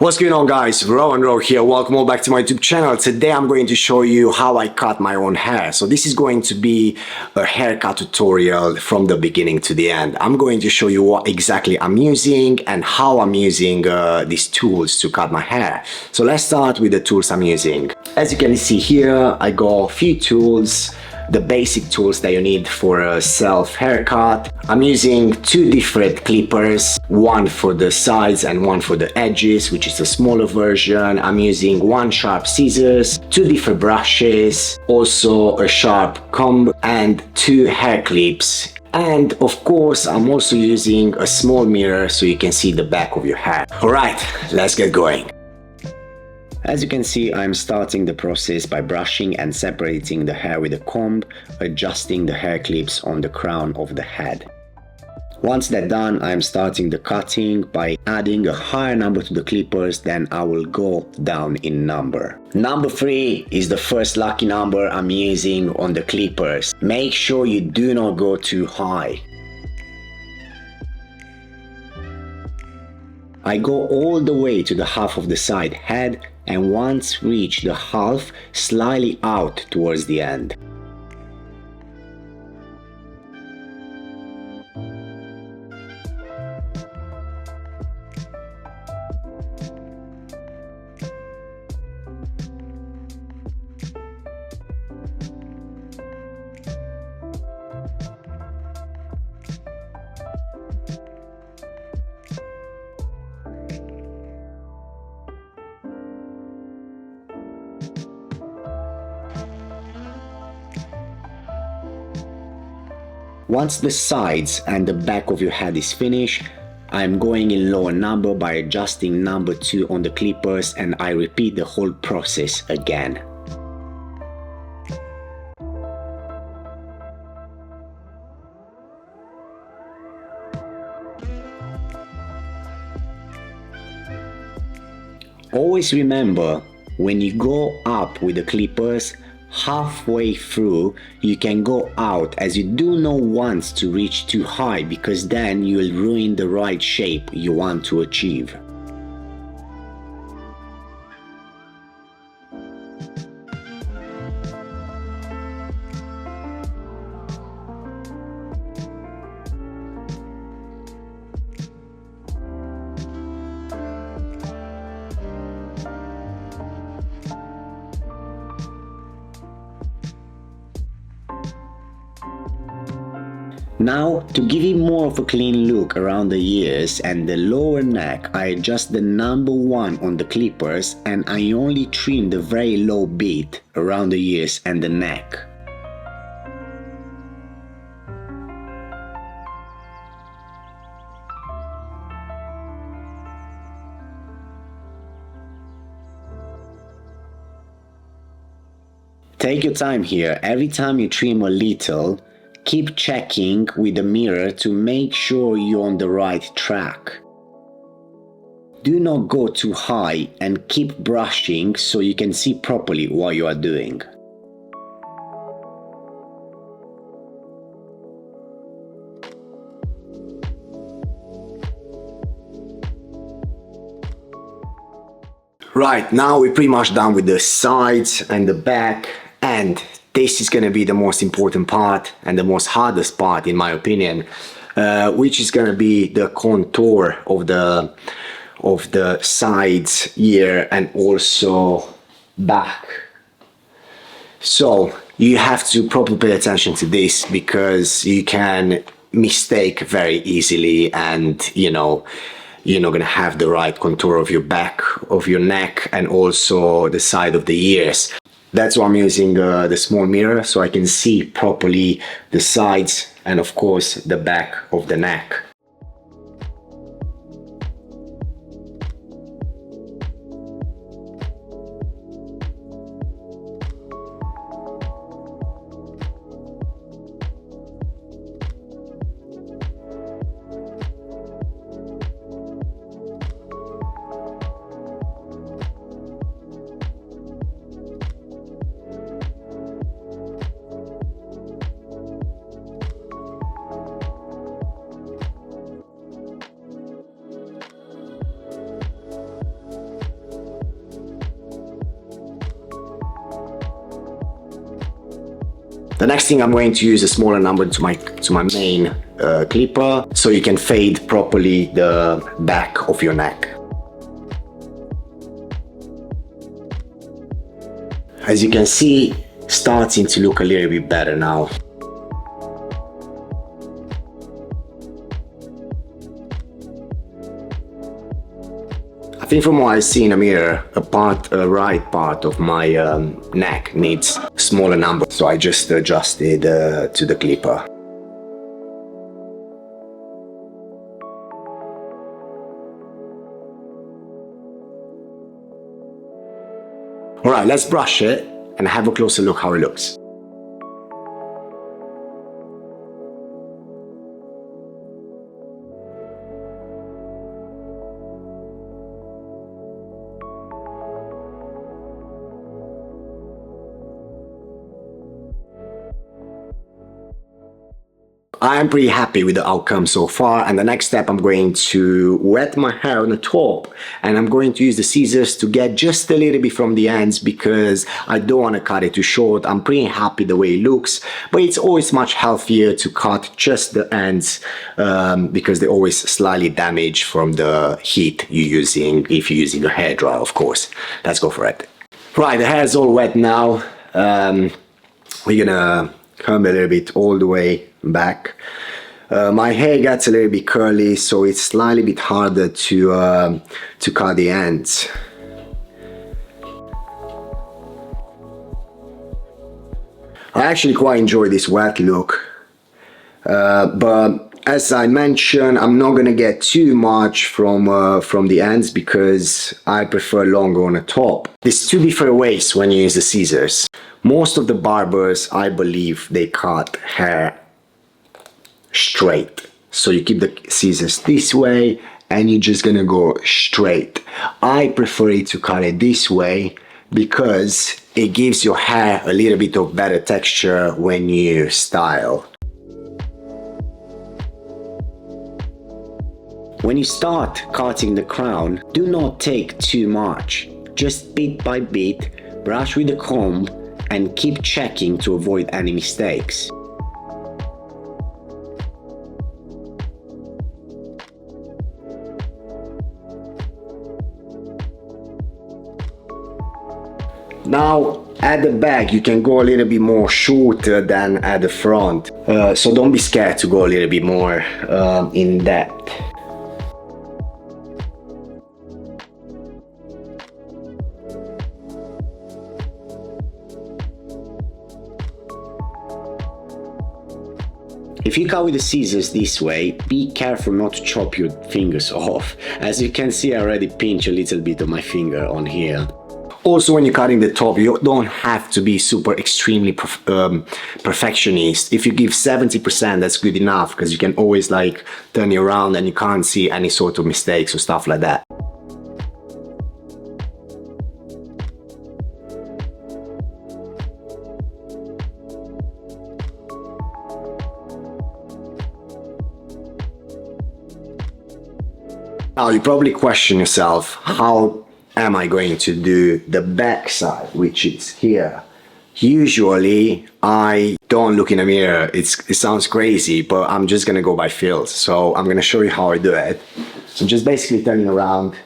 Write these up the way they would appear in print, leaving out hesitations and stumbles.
What's going on, guys? Rowan here. Welcome all back to my YouTube channel. Today I'm going to show you how I cut my own hair. So this is going to be a haircut tutorial from the beginning to the end. I'm going to show you what exactly I'm using and how I'm using these tools to cut my hair. So let's start with the tools I'm using. As you can see here, I got a few tools, the basic tools that you need for a self haircut. I'm using two different clippers, one for the sides and one for the edges, which is a smaller version. I'm using one sharp scissors, two different brushes, also a sharp comb and two hair clips. And of course, I'm also using a small mirror so you can see the back of your hair. Alright, let's get going. As you can see, I'm starting the process by brushing and separating the hair with a comb, adjusting the hair clips on the crown of the head. Once that's done, I'm starting the cutting by adding a higher number to the clippers, then I will go down in number. Number 3 is the first lucky number I'm using on the clippers. Make sure you do not go too high. I go all the way to the half of the side head and once reach the half, slightly out towards the end. Once the sides and the back of your head is finished, I'm going in lower number by adjusting number 2 on the clippers, and I repeat the whole process again. Always remember, when you go up with the clippers, halfway through you can go out, as you do not want to reach too high because then you will ruin the right shape you want to achieve. Now, to give it more of a clean look around the ears and the lower neck, I adjust the number 1 on the clippers and I only trim the very low bit around the ears and the neck. Take your time here. Every time you trim a little, keep checking with the mirror to make sure you're on the right track. Do not go too high and keep brushing so you can see properly what you are doing. Right, now we're pretty much done with the sides and the back, and this is going to be the most important part and the most hardest part in my opinion, which is going to be the contour of the sides, ear and also back. So you have to probably pay attention to this because you can mistake very easily, and you're not going to have the right contour of your back, of your neck and also the side of the ears. That's why I'm using the small mirror, so I can see properly the sides and of course the back of the neck. The next thing, I'm going to use a smaller number to my main clipper, so you can fade properly the back of your neck. As you can see, starting to look a little bit better now. I think from what I see in a mirror, a right part of my neck needs a smaller number, so I just adjusted to the clipper. Alright, let's brush it and have a closer look how it looks. I am pretty happy with the outcome so far, and the next step, I'm going to wet my hair on the top, and I'm going to use the scissors to get just a little bit from the ends because I don't want to cut it too short. I'm pretty happy the way it looks, but it's always much healthier to cut just the ends because they're always slightly damaged from the heat you're using, if you're using a hairdryer, of course. Let's go for it. Right, the hair is all wet now. We're gonna comb a little bit all the way back. My hair gets a little bit curly, so it's slightly bit harder to cut the ends. I actually quite enjoy this wet look, but as I mentioned, I'm not gonna get too much from the ends because I prefer longer on the top. There's two different ways when you use the scissors. Most of the barbers, I believe, they cut hair straight. So you keep the scissors this way and you're just gonna go straight. I prefer it to cut it this way because it gives your hair a little bit of better texture when you style. When you start cutting the crown, do not take too much. Just bit by bit, brush with the comb and keep checking to avoid any mistakes. Now at the back you can go a little bit more shorter than at the front, so don't be scared to go a little bit more in depth. If you cut with the scissors this way, be careful not to chop your fingers off. As you can see, I already pinch a little bit of my finger on here. Also, when you're cutting the top, you don't have to be super extremely perfectionist. If you give 70%, that's good enough because you can always like turn it around and you can't see any sort of mistakes or stuff like that. Now you probably question yourself, how am I going to do the back side, which is here? Usually I don't look in a mirror. It sounds crazy, but I'm just gonna go by feel. So I'm gonna show you how I do it. So just basically turning around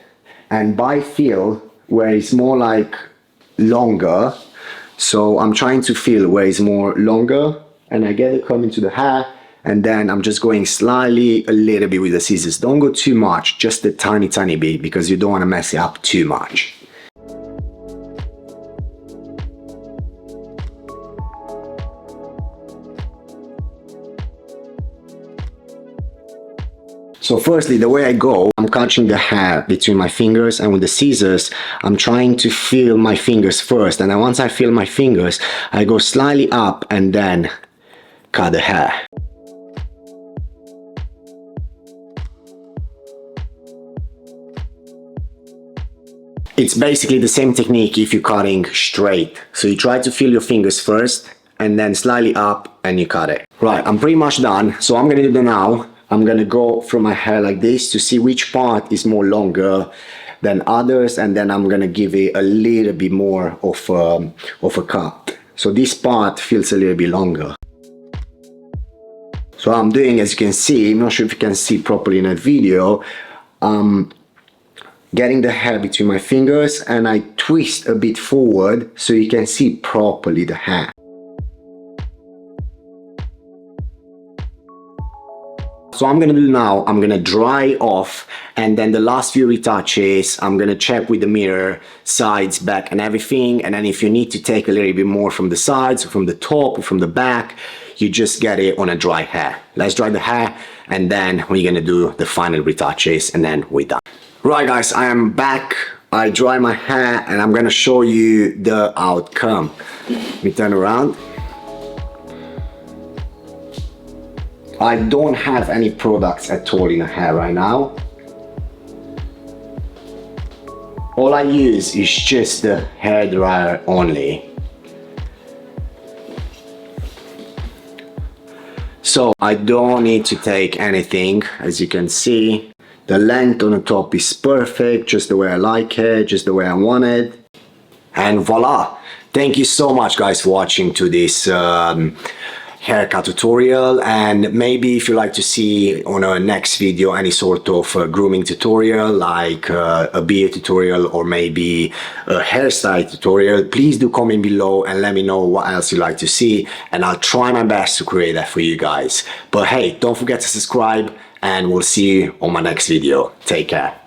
and by feel where it's more like longer. So I'm trying to feel where it's more longer and I get it coming to the hair. And then I'm just going slightly a little bit with the scissors. Don't go too much, just a tiny bit because you don't want to mess it up too much. So firstly, the way I go, I'm catching the hair between my fingers, and with the scissors, I'm trying to feel my fingers first. And then once I feel my fingers, I go slightly up and then cut the hair. It's basically the same technique if you're cutting straight. So you try to feel your fingers first and then slightly up and you cut it. Right, I'm pretty much done. So I'm gonna do that now. I'm gonna go through my hair like this to see which part is more longer than others, and then I'm gonna give it a little bit more of a cut. So this part feels a little bit longer. So I'm doing, as you can see, I'm not sure if you can see properly in that video, getting the hair between my fingers and I twist a bit forward so you can see properly the hair. So I'm gonna do now, I'm gonna dry off, and then the last few retouches, I'm gonna check with the mirror, sides, back and everything, and then if you need to take a little bit more from the sides, or from the top, or from the back, you just get it on a dry hair. Let's dry the hair, and then we're gonna do the final retouches, and then we're done. Right guys, I am back. I dry my hair, and I'm gonna show you the outcome. Let me turn around. I don't have any products at all in the hair right now. All I use is just the hair dryer only. So I don't need to take anything, as you can see. The length on the top is perfect, just the way I like it, just the way I want it. And voila! Thank you so much guys for watching to this haircut tutorial, and maybe if you like to see on a next video any sort of grooming tutorial, like a beard tutorial or maybe a hairstyle tutorial, please do comment below and let me know what else you'd like to see, and I'll try my best to create that for you guys. But hey, don't forget to subscribe, and we'll see you on my next video. Take care.